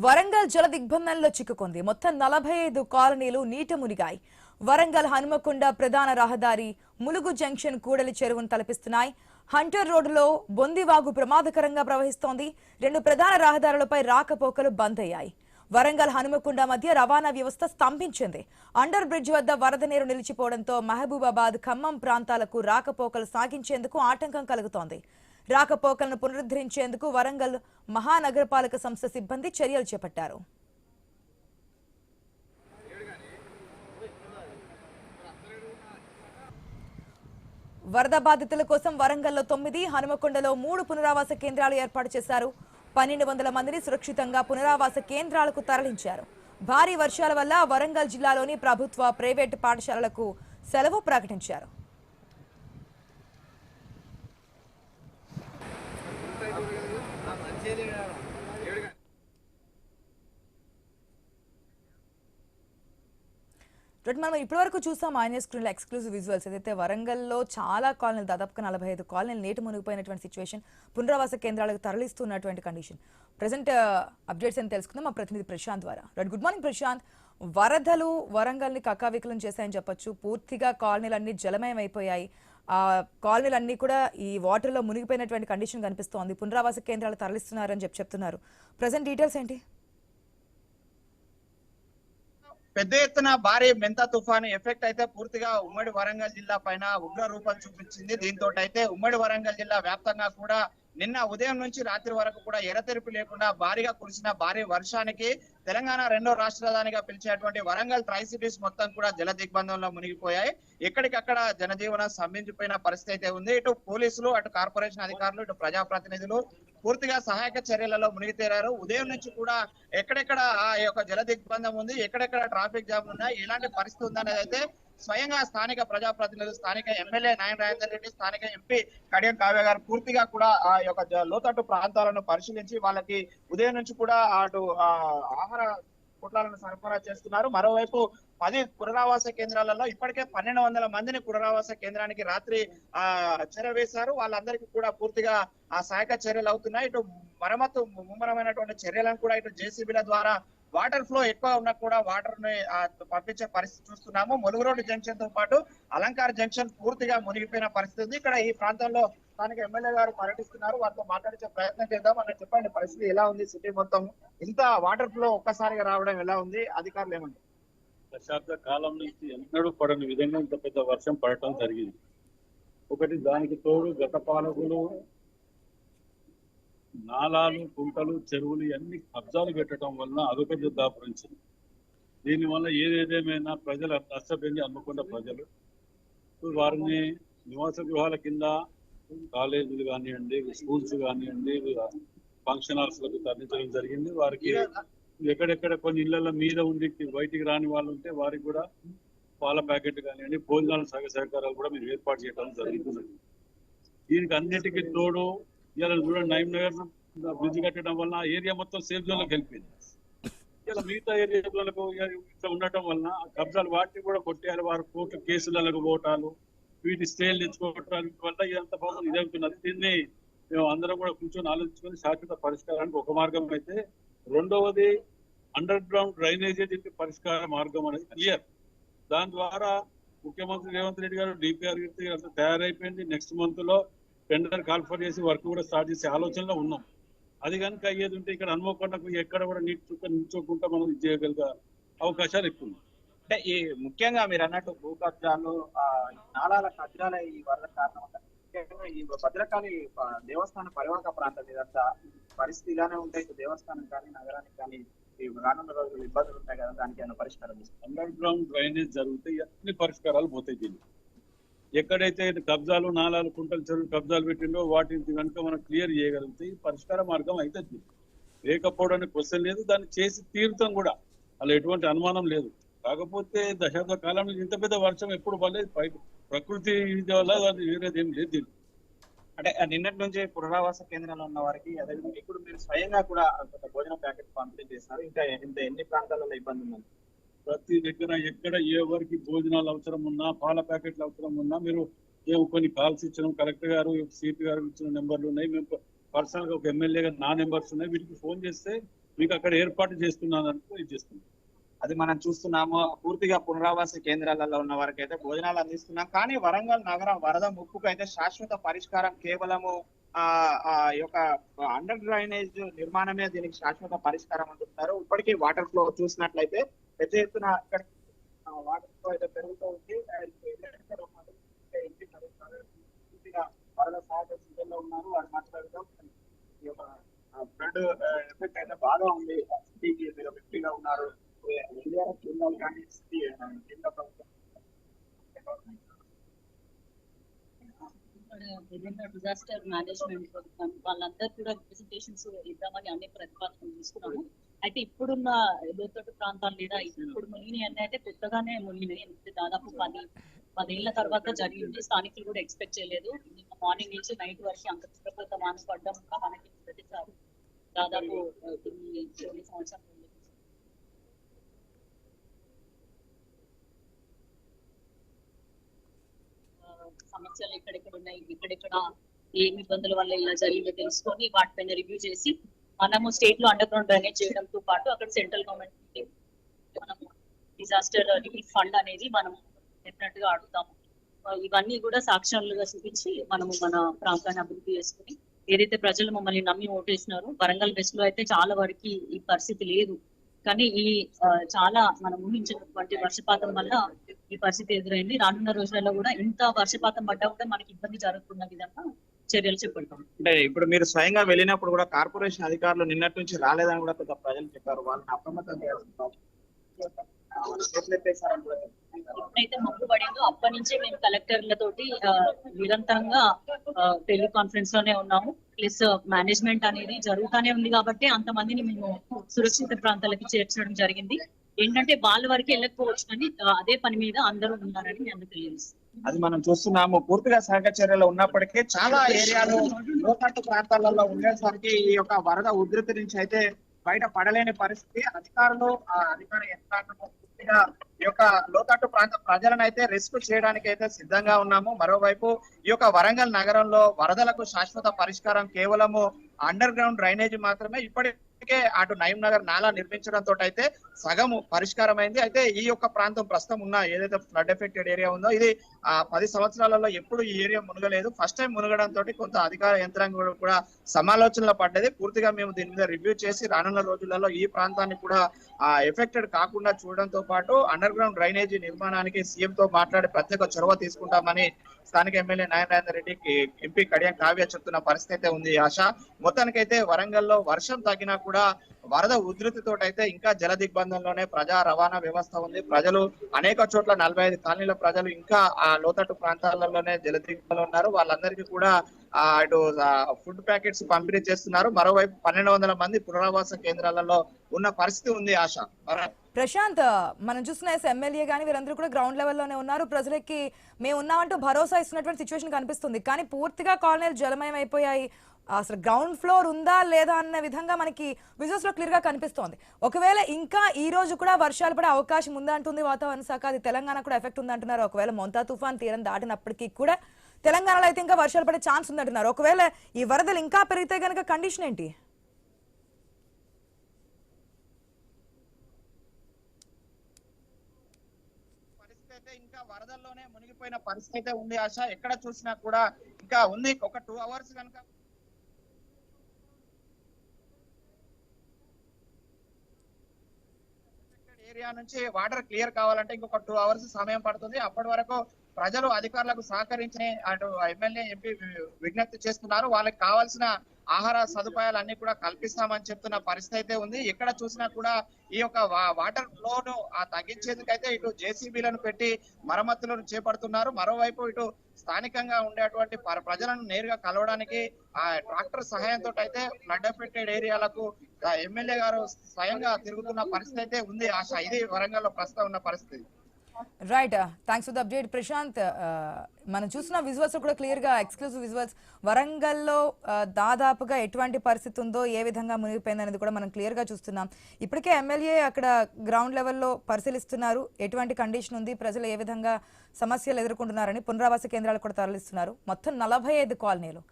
వరంగల్ జల దిగ్బంధంలో చిక్కుకుంది. మొత్తం 45 కాలనీలు నీట మునిగాయి. వరంగల్ హనుమకొండ ప్రధాన రహదారి ములుగు జంక్షన్ కూడలి చెరువును తలపిస్తున్నాయి. హంటర్ రోడ్డులో బొందివాగు ప్రమాదకరంగా ప్రవహిస్తోంది. 2 ప్రధాన రహదారులపై రాకపోకలు బంద్ అయ్యాయి. వరంగల్ హనుమకొండ మధ్య రవాణా వ్యవస్థ స్తంభించింది. అండర్ బ్రిడ్జ్ వద్ద వరద నీరు నిలిచిపోవడంతో మహబూబాబాద్, ఖమ్మం ప్రాంతాలకు రాకపోకలు సాగించేందుకు ఆటంకం కలుగుతోంది. రాకపోకలను పునరుద్ధరించేందుకు వరంగల్ మహానగరపాలక సంస్థ సిబ్బంది చర్యలు చేపట్టారు. వరద బాధితుల కోసం వరంగల్లో 9, హనుమకొండలో 3 పునరావాస కేంద్రాలు ఏర్పాటు చేశారు. 1200 మందిని సురక్షితంగా పునరావాస కేంద్రాలకు తరలించారు. భారీ వర్షాల వల్ల వరంగల్ జిల్లాలోని ప్రభుత్వ, ప్రైవేటు పాఠశాలలకు సెలవు ప్రకటించారు. మనం ఇప్పటివరకు చూసాం ఆయన స్క్రీన్లో ఎక్స్క్లూజివ్ విజువల్స్. ఏదైతే వరంగల్లో చాలా కాలనీలు, దాదాపుగా 45 కాలనీలు నీటి మునిగిపోయినటువంటి సిచ్యువేషన్, పునరావాస కేంద్రాలకు తరలిస్తున్నటువంటి కండిషన్. ప్రజెంట్ అప్డేట్స్ అని తెలుసుకుందాం మా ప్రతినిధి ప్రశాంత్ ద్వారా. Good morning Prashanth. వరదలు వరంగల్ని కకావికలం చేశాయని చెప్పొచ్చు. పూర్తిగా కాలనీలన్నీ జలమయం అయిపోయాయి. ఆ కాలనీలన్నీ కూడా ఈ వాటర్లో మునిగిపోయినటువంటి కండిషన్ కనిపిస్తోంది. పునరావాస కేంద్రాలు తరలిస్తున్నారని చెప్తున్నారు. ప్రజెంట్ డీటెయిల్స్ ఏంటి? పెద్ద ఎత్తున భారీ మెంతా తుఫాను ఎఫెక్ట్ అయితే పూర్తిగా ఉమ్మడి వరంగల్ జిల్లా పైన ఉగ్ర రూపం చూపించింది. దీంతో అయితే ఉమ్మడి వరంగల్ జిల్లా వ్యాప్తంగా కూడా నిన్న ఉదయం నుంచి రాత్రి వరకు కూడా ఎరతెరిపి లేకుండా భారీగా కురిసిన భారీ వర్షానికి తెలంగాణ రెండో రాష్ట్ర రాజధానిగా పిలిచేటువంటి వరంగల్ ట్రై సిటీస్ మొత్తం కూడా జల దిగ్బంధంలో మునిగిపోయాయి. ఎక్కడికక్కడ జనజీవనం స్తంభించిపోయిన పరిస్థితి అయితే ఉంది. ఇటు పోలీసులు, అటు కార్పొరేషన్ అధికారులు, ఇటు ప్రజాప్రతినిధులు పూర్తిగా సహాయక చర్యలలో మునిగి తేరారు. ఉదయం నుంచి కూడా ఎక్కడెక్కడ ఆ యొక్క జల దిగ్బంధం ఉంది, ఎక్కడెక్కడ ట్రాఫిక్ జామ్ ఉన్నాయి, ఎలాంటి పరిస్థితి ఉందనేది అయితే స్వయంగా స్థానిక ప్రజాప్రతినిధులు, స్థానిక ఎమ్మెల్యే నాయన రాజేందర్ రెడ్డి, స్థానిక ఎంపీ కడియం కావ్య గారు పూర్తిగా కూడా ఆ యొక్క లోతట్టు ప్రాంతాలను పరిశీలించి వాళ్ళకి ఉదయం నుంచి కూడా అటు ఆహార పొట్లాలను సరఫరా చేస్తున్నారు. మరోవైపు 10 పునరావాస కేంద్రాలలో ఇప్పటికే 1200 మందిని పునరావాస కేంద్రానికి రాత్రి చేరవేశారు. వాళ్ళందరికీ కూడా పూర్తిగా ఆ సహాయక చర్యలు అవుతున్నాయి. ఇటు మరమ్మతు ముమ్మరమైనటువంటి చర్యలను కూడా ఇటు జేసీబీల ద్వారా వాటర్ ఫ్లో ఎక్కువ ఉన్నా కూడా వాటర్ ని పంపించే పరిస్థితి చూస్తున్నాము. ములుగు రోడ్డు జంక్షన్ తో పాటు అలంకార జంక్షన్ పూర్తిగా మునిగిపోయిన పరిస్థితి ఉంది. ఇక్కడ ఈ ప్రాంతంలో స్థానిక ఎమ్మెల్యే గారు పర్యటిస్తున్నారు. వారితో మాట్లాడించే ప్రయత్నం చేద్దాం. అన్న చెప్పండి, పరిస్థితి ఎలా ఉంది? సిటీ మొత్తం ఇంత వాటర్ ఫ్లో ఒక్కసారిగా రావడం ఎలా ఉంది? అధికారులు ఏమంటారు? దశాబ్ద కాలం నుంచి ఎన్నడూ పడని విధంగా ఇంత పెద్ద వర్షం పడటం జరిగింది. ఒకటి, దానికి తోడు గత పాలకులు నాలాలు, కుంటలు, చెరువులు అన్ని కబ్జాలు పెట్టడం వలన అదుపెద్ద దాపురించింది. దీనివల్ల ఏదేదేమైనా ప్రజలు నష్టపోయింది. హనుమకొండ ప్రజలు వారిని నివాస గృహాల కింద కాలేజీలు కానివ్వండి, స్కూల్స్ కానివ్వండి, ఫంక్షన్ హాల్స్లకు తరలించడం జరిగింది. వారికి ఎక్కడెక్కడ కొన్ని ఇళ్ల మీద ఉండి బయటికి రాని వాళ్ళు ఉంటే వారికి కూడా పాల ప్యాకెట్ కానివ్వండి, భోజనాల సహకారాలు కూడా మీరు ఏర్పాటు చేయడం జరుగుతుంది. దీనికి అన్నిటికీ తోడు ఇలా చూడండి, నయం నగర్ బ్రిడ్జ్ కట్టడం వలన ఏరియా మొత్తం సేఫ్ జోన్లోకి వెళ్ళిపోయింది. ఇలా మిగతా ఏరియాలకు ఇట్లా ఉండటం వలన కబ్జాలు వాటిని కూడా కొట్టేయాలి. వారు కోర్టు కేసులకు పోవటాలు, వీటి స్టేలు తెచ్చుకోవటాలు వల్ల ఇదంతా బాగుంది ఇదవుతున్నది. దీన్ని మేము అందరం కూడా కూర్చొని ఆలోచించుకొని శాశ్వత పరిష్కారానికి ఒక మార్గం అయితే, రెండవది అండర్ గ్రౌండ్ డ్రైనేజీ దీనికి పరిష్కార మార్గం అనేది క్లియర్. దాని ద్వారా ముఖ్యమంత్రి రేవంత్ రెడ్డి గారు డిపిఆర్ అంతా తయారైపోయింది. నెక్స్ట్ మంత్ లో టెండర్ కాల్ఫర్ చేసి వర్క్ కూడా స్టార్ట్ చేసే ఆలోచనలో ఉన్నాం. అది కనుక అయ్యేది ఉంటే ఇక్కడ హనుమకొండకు ఎక్కడ కూడా నీటి చుక్క నిల్చోకుండా మనం చేయగలిగే అవకాశాలు ఎక్కువ ఉన్నాయి. అంటే ఈ ముఖ్యంగా మీరు అన్నట్టు భూ కబ్జాలు, నాళాల కబ్జాల ఈ వరద కారణం. ముఖ్యంగా ఈ భద్రకాళి దేవస్థాన పరివాహక ప్రాంతం ఇదంతా పరిస్థితి ఇలానే ఉంటాయి. దేవస్థానం కానీ, నగరానికి కానీ ఈ రానున్న రోజులు ఇబ్బందులు ఉంటాయి కదా, దానికి ఏమైనా పరిష్కారం? అండర్ గ్రౌండ్ డ్రైనేజ్ జరుగుతాయి, అన్ని పరిష్కారాలు పోతాయి. దీన్ని ఎక్కడైతే కబ్జాలు, నాలాలు, కుంటలు, చెరువులు కబ్జాలు పెట్టిండో వాటిని కనుక మనం క్లియర్ చేయగలిగితే పరిష్కార మార్గం అవుతుంది. లేకపోవడానికి క్వశ్చన్ లేదు, దాన్ని చేసి తీరుతాం కూడా, అలా ఎటువంటి అనుమానం లేదు. కాకపోతే దశాబ్ద కాలం నుంచి ఇంత పెద్ద వర్షం ఎప్పుడు పడలేదు. ప్రకృతి వల్ల వేరేది ఏం లేదు. అంటే నిన్నటి నుంచి పునరావాస కేంద్రంలో ఉన్న వారికి అదేవిధంగా ఇప్పుడు మీరు స్వయంగా కూడా భోజన ప్యాకెట్ పంపిణీ చేస్తారు. ఇంకా ఎన్ని ప్రాంతాలలో ఇబ్బంది ఉంది? ప్రతి దగ్గర ఎక్కడ ఎవరికి భోజనాలు అవసరం ఉన్నా, పాల ప్యాకెట్లు అవసరం ఉన్నా మీరు కొన్ని కాల్స్ ఇచ్చినాం. కలెక్టర్ గారు, సిపి గారు ఇచ్చిన నెంబర్లు ఉన్నాయి. మేము పర్సనల్ గా ఒక ఎమ్మెల్యేగా నా నెంబర్స్ ఉన్నాయి. వీటికి ఫోన్ చేస్తే మీకు అక్కడ ఏర్పాటు చేస్తున్నానంటే ఇది చేస్తున్నాం. అది మనం చూస్తున్నాము. పూర్తిగా పునరావాస కేంద్రాలలో ఉన్న వారికి అయితే భోజనాలు అందిస్తున్నాం. కానీ వరంగల్ నగరం వరద ముప్పుకు అయితే శాశ్వత పరిష్కారం కేవలము ఈ యొక్క అండర్ డ్రైనేజ్ నిర్మాణమే దీనికి శాశ్వత పరిష్కారం అంటున్నారు. ఇప్పటికీ వాటర్ ఫ్లో చూసినట్లయితే పెద్ద ఎత్తున ఇక్కడ వాటర్ ఫ్లో అయితే పెరుగుతూ ఉంది. పూర్తిగా వరద సహాయక స్థితిలో ఉన్నారు. వారు మాట్లాడతాం. ఈ యొక్క ఫ్లడ్ ఎఫెక్ట్ అయితే బాగా ఉంది. సిటీకి మీరు వ్యక్తిగా ఉన్నారు. ఏదైనా డిజాస్టర్ మేనేజ్మెంట్ వాళ్ళందరూ కూడా ప్రెజెంటేషన్స్ ఇద్దామని అన్ని ప్రతిపాదనలు తీసుకున్నాము. అయితే ఇప్పుడున్న లోతట్టు ప్రాంతాలు లేదా ఇప్పుడు మునిగినాయి అన్నీ అయితే కొత్తగానే మునిగినాయి. దాదాపు 10 ఏళ్ల తర్వాత జరిగింది. స్థానికులు కూడా ఎక్స్పెక్ట్ చేయలేదు. నిన్న మార్నింగ్ నుంచి నైట్ వరకు అంత చుట్టుపక్కల వాన పడ్డం మనకి ప్రతిసారి దాదాపు 9 సంవత్సరాలు సమస్యలు ఎక్కడెక్కడ ఉన్నాయి, ఎక్కడెక్కడ ఏమి ఇబ్బందుల వల్ల ఇలా జరిగిందో తెలుసుకొని వాటిపైన రివ్యూ చేసి మనము స్టేట్ లో అండర్ గ్రౌండ్ డ్రైనేజ్ చేయడంతో పాటు అక్కడ సెంట్రల్ గవర్నమెంట్ మనము డిజాస్టర్ రిలీఫ్ ఫండ్ అనేది మనం డెఫినెట్ గా అడుగుతాము. ఇవన్నీ కూడా సాక్ష్యాలుగా చూపించి మనము మన ప్రాంతాన్ని అభివృద్ధి చేసుకుని ఏదైతే ప్రజలు మమ్మల్ని నమ్మి ఓటేసినారో వరంగల్ వెస్ట్ లో అయితే చాలా వరకు ఈ పరిస్థితి లేదు. కానీ ఈ చాలా మనం ఊహించినటువంటి వర్షపాతం వల్ల ఈ పరిస్థితి ఎదురైంది. రానున్న రోజులలో కూడా ఇంత వర్షపాతం పడ్డా కూడా మనకి ఇబ్బంది జరుగుతున్న విధంగా చర్యలు చేపడతాం. అంటే ఇప్పుడు మీరు స్వయంగా వెళ్ళినప్పుడు కూడా కార్పొరేషన్ అధికారులు నిన్నటి నుంచి రాలేదని కూడా కొంత ప్రజలు చెప్పారు. వాళ్ళని అప్రమత్తం చేస్తున్నారు. ఎప్పుడైతే మబ్బు పడిందో అప్పటి నుంచే మేము కలెక్టర్లతోటి నిరంతరంగా టెలికాన్ఫరెన్స్ లోనే ఉన్నాము. ప్లస్ మేనేజ్మెంట్ అనేది జరుగుతూనే ఉంది కాబట్టి అంతమందిని మేము సురక్షిత ప్రాంతాలకి చేర్చడం జరిగింది. ఏంటంటే వాళ్ళ వరకు వెళ్ళకపోవచ్చు కానీ అదే పని మీద అందరూ ఉన్నారని నేను తెలియజేస్తాను. అది మనం చూస్తున్నాము. పూర్తిగా సహక చర్యలు ఉన్నప్పటికీ చాలా ఏరియాలు లోతట్టు ప్రాంతాలలో ఉండేసరికి ఈ యొక్క వరద ఉధృతి నుంచి అయితే బయట పడలేని పరిస్థితి. అధికారులు అధికార యంత్రాంగం పూర్తిగా ఈ యొక్క లోతట్టు ప్రాంత ప్రజలను అయితే రెస్క్యూ చేయడానికి అయితే సిద్ధంగా ఉన్నాము. మరోవైపు ఈ యొక్క వరంగల్ నగరంలో వరదలకు శాశ్వత పరిష్కారం కేవలము అండర్ గ్రౌండ్ డ్రైనేజ్ మాత్రమే. ఇప్పటికే అటు నయం నగర్ నాలా నిర్మించడంతో అయితే సగము పరిష్కారం అయింది. అయితే ఈ యొక్క ప్రాంతం ప్రస్తుతం ఉన్న ఏదైతే ఫ్లడ్ ఎఫెక్టెడ్ ఏరియా ఉందో ఇది 10 సంవత్సరాలలో ఎప్పుడు ఈ ఏరియా మునగలేదు. ఫస్ట్ టైం మునగడంతో కొంత అధికార యంత్రాంగం కూడా సమాలోచనలో పడ్డది. పూర్తిగా మేము దీని మీద రివ్యూ చేసి రానున్న రోజులలో ఈ ప్రాంతాన్ని కూడా ఎఫెక్టెడ్ కాకుండా చూడడంతో పాటు అండర్ గ్రౌండ్ డ్రైనేజీ నిర్మాణానికి సీఎం తో మాట్లాడి ప్రత్యేక చొరవ తీసుకుంటామని స్థానిక ఎమ్మెల్యే నారాయణ రెడ్డికి ఎంపీ కడియం కావ్య చెప్తున్న పరిస్థితి ఉంది. ఆశ మొత్తానికైతే వరంగల్లో వర్షం తగ్గినా కూడా వరద ఉధృతితో అయితే ఇంకా జల దిగ్బంధంలోనే ప్రజా రవాణా వ్యవస్థ ఉంది. ప్రజలు అనేక చోట్ల 45 కాలనీల ప్రజలు ఇంకా ఆ లోతట్టు ప్రాంతాలలోనే జల దిగ్బంధంలో ఉన్నారు. వాళ్ళందరికీ కూడా ఇటు ఫుడ్ ప్యాకెట్స్ పంపిణీ చేస్తున్నారు. మరోవైపు 1200 మంది పునరావాస కేంద్రాలలో ఉన్న పరిస్థితి ఉంది. ఆశ ప్రశాంత్, మనం చూసిన ఎమ్మెల్యే కానీ వీరందరూ కూడా గ్రౌండ్ లెవెల్లోనే ఉన్నారు. ప్రజలకి మేము ఉన్నామంటూ భరోసా ఇస్తున్నటువంటి సిచ్యువేషన్ కనిపిస్తుంది. కానీ పూర్తిగా కాలనీలు జలమయం అయిపోయాయి. అసలు గ్రౌండ్ ఫ్లోర్ ఉందా లేదా అన్న విధంగా మనకి విజువల్స్ లో క్లియర్ గా కనిపిస్తోంది. ఒకవేళ ఇంకా ఈ రోజు కూడా వర్షాలు పడే అవకాశం ఉందంటుంది వాతావరణ శాఖ. అది తెలంగాణ కూడా ఎఫెక్ట్ ఉందంటున్నారు. ఒకవేళ మొంతా తుఫాన్ తీరం దాటినప్పటికీ కూడా తెలంగాణలో అయితే ఇంకా వర్షాలు పడే ఛాన్స్ ఉందంటున్నారు. ఒకవేళ ఈ వరదలు ఇంకా పెరిగితే కనుక కండిషన్ ఏంటి? ఇంకా వరదల్లోనే మునిగిపోయిన పరిస్థితి అయితే ఉంది. ఆశ ఎక్కడ చూసినా కూడా ఇంకా ఉంది. ఒక 2 అవర్స్ కనుక ఏరియా నుంచి వాటర్ క్లియర్ కావాలంటే ఇంకొక 2 అవర్స్ సమయం పడుతుంది. అప్పటి వరకు ప్రజలు అధికారులకు సహకరించి అటు ఎమ్మెల్యే ఎంపీ విజ్ఞప్తి చేస్తున్నారు. వాళ్ళకి కావాల్సిన ఆహార సదుపాయాలు అన్ని కూడా కల్పిస్తామని చెప్తున్న పరిస్థితి అయితే ఉంది. ఎక్కడ చూసినా కూడా ఈ యొక్క వాటర్ ఫ్లోను తగ్గించేందుకైతే ఇటు జేసీబీలను పెట్టి మరమ్మతులను చేపడుతున్నారు. మరోవైపు ఇటు స్థానికంగా ఉండేటువంటి ప్రజలను నేరుగా కలవడానికి ట్రాక్టర్ సహాయంతో అయితే ఫ్లడ్ ఎఫెక్టెడ్ ఏరియాలకు ఎమ్మెల్యే గారు స్వయంగా తిరుగుతున్న పరిస్థితి అయితే ఉంది. ఆశ ఇది వరంగల్ లో ప్రస్తుతం ఉన్న పరిస్థితి. Right, thanks for the update Prashanth. మనం చూసిన విజువల్స్ కూడా క్లియర్ గా ఎక్స్క్లూజివ్ విజువల్స్ వరంగల్లో దాదాపుగా ఎటువంటి పరిస్థితి ఉందో, ఏ విధంగా మునిగిపోయింది అనేది కూడా మనం క్లియర్ గా చూస్తున్నాం. ఇప్పటికే ఎమ్మెల్యే అక్కడ గ్రౌండ్ లెవెల్లో పరిశీలిస్తున్నారు. ఎటువంటి కండిషన్ ఉంది, ప్రజలు ఏ విధంగా సమస్యలు ఎదుర్కొంటున్నారని పునరావాస కేంద్రాలు కూడా తరలిస్తున్నారు. మొత్తం 45 కాలనీలు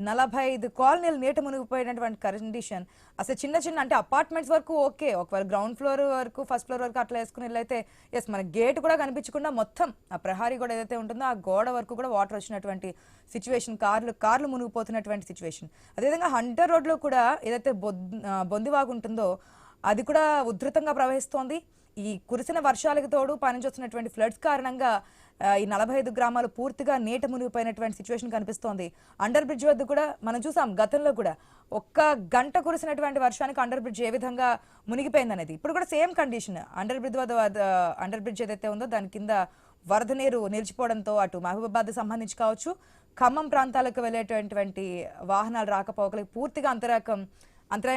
45 కాలనీలు నీట మునిగిపోయినటువంటి కండిషన్. అసలు చిన్న చిన్న అంటే అపార్ట్మెంట్స్ వరకు ఓకే, ఒకవేళ గ్రౌండ్ ఫ్లోర్ వరకు ఫస్ట్ ఫ్లోర్ వరకు అట్లా వేసుకుని వెళ్ళైతే ఎస్, మన గేట్ కూడా కనిపించకుండా మొత్తం ఆ ప్రహారీ కూడా ఏదైతే ఉంటుందో ఆ గోడ వరకు కూడా వాటర్ వచ్చినటువంటి సిచ్యువేషన్, కార్లు మునిగిపోతున్నటువంటి సిచ్యువేషన్. అదేవిధంగా హంటర్ రోడ్లో కూడా ఏదైతే బొందివాగు ఉంటుందో అది కూడా ఉధృతంగా ప్రవహిస్తోంది. ఈ కురిసిన వర్షాలకు తోడు పైనుంచి వస్తున్నటువంటి ఫ్లడ్స్ కారణంగా ఈ 45 గ్రామాలు పూర్తిగా నీట మునిగిపోయినటువంటి సిచ్యువేషన్ కనిపిస్తోంది. అండర్ బ్రిడ్జ్ వద్ద కూడా మనం చూసాం గతంలో కూడా ఒక్క గంట కురిసినటువంటి వర్షానికి అండర్ బ్రిడ్జ్ ఏ విధంగా మునిగిపోయింది అనేది. ఇప్పుడు కూడా సేమ్ కండిషన్. అండర్ బ్రిడ్జ్ ఏదైతే ఉందో దాని కింద వరద నీరు నిలిచిపోవడంతో అటు మహబూబాబాద్ సంబంధించి కావచ్చు, ఖమ్మం ప్రాంతాలకు వెళ్ళేటటువంటి వాహనాలు రాకపోకలకు పూర్తిగా అంతరాయం